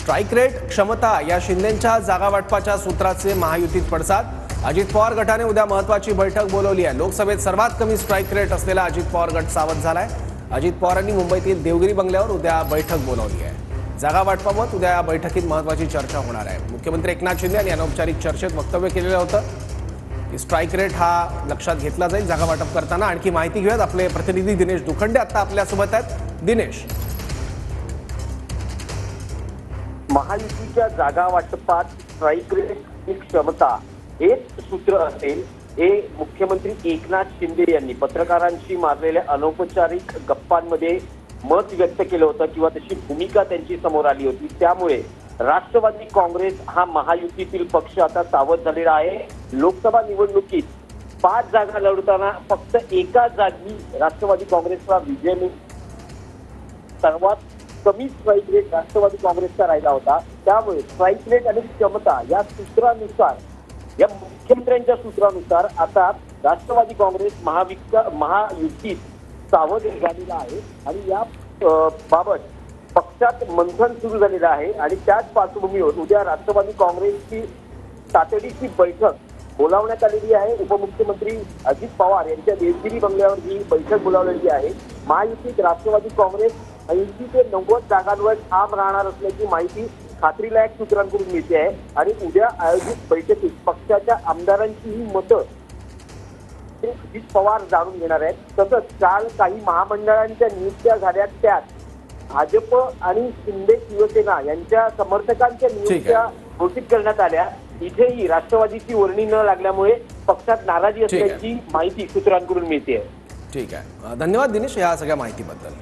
Strike rate क्षमता या शिंदेंच्या जागा वाटपाच्या सूत्राचे महायुतीत पडसाद। अजित पवार गटाने उद्या महत्त्वाची बैठक बोलावली आहे। लोकसभेत सर्वात कमी स्ट्राईक रेट असलेला अजित पवार गट सावध झालाय। अजित पवारांनी मुंबईतील देवगिरी बंगल्यावर उद्या बैठक बोलावली आहे। जागा वाटपाबाबत उद्या या बैठकीत महत्त्वाची चर्चा होणार आहे। मुख्यमंत्री एकनाथ शिंदे यांनी अनौपचारिक चर्चेत वक्तव्य केलेलं होतं की स्ट्राईक रेट हा लक्षात घेतला जाईल जागा वाटप करताना। आणखी माहिती घेऊयात, आपले प्रतिनिधी दिनेश दुखंडे आता आपल्यासोबत आहेत। दिनेश, महायुतीच्या जागा वाटपात स्ट्राईक रेट क्षमता हेच सूत्र असेल हे मुख्यमंत्री एकनाथ शिंदे यांनी पत्रकारांशी मारलेल्या अनौपचारिक गप्पांमध्ये मत व्यक्त केलं होतं किंवा तशी भूमिका त्यांची समोर आली होती। त्यामुळे राष्ट्रवादी काँग्रेस हा महायुतीतील पक्ष आता सावध झालेला आहे। लोकसभा निवडणुकीत 5 जागा लढवताना फक्त एका जागी राष्ट्रवादी काँग्रेसला विजय मिळाला। सर्वात कमी स्ट्राईक रेट राष्ट्रवादी काँग्रेसचा राहिला होता। त्यामुळे स्ट्राईक रेट आणि क्षमता या सूत्रानुसार, या मुख्यमंत्र्यांच्या सूत्रानुसार आता राष्ट्रवादी काँग्रेस महायुतीत सावध झालेला आहे आणि या बाबत पक्षात मंथन सुरू झालेलं आहे। आणि त्याच पार्श्वभूमीवर उद्या राष्ट्रवादी काँग्रेसची तातडीची बैठक बोलावण्यात आलेली आहे। उपमुख्यमंत्री अजित पवार यांच्या देवगिरी बंगल्यावर ही बैठक बोलावलेली आहे। महायुतीत राष्ट्रवादी काँग्रेस 80 ते 90 जागांवर ठाम राहणार असल्याची माहिती खात्रीलायक सूत्रांकडून मिळते आहे। आणि उद्या आयोजित बैठकीत पक्षाच्या आमदारांची ही मतं अजित पवार जाणून घेणार आहेत। तसंच काल काही महामंडळांच्या नियुक्त्या झाल्या, त्यात भाजप आणि शिंदे शिवसेना यांच्या समर्थकांच्या नियुक्त्या घोषित करण्यात आल्या। इथेही राष्ट्रवादीची वर्णी न लागल्यामुळे पक्षात नाराजी असल्याची माहिती सूत्रांकडून मिळते। ठीक आहे, धन्यवाद दिनेश या सगळ्या माहितीबद्दल।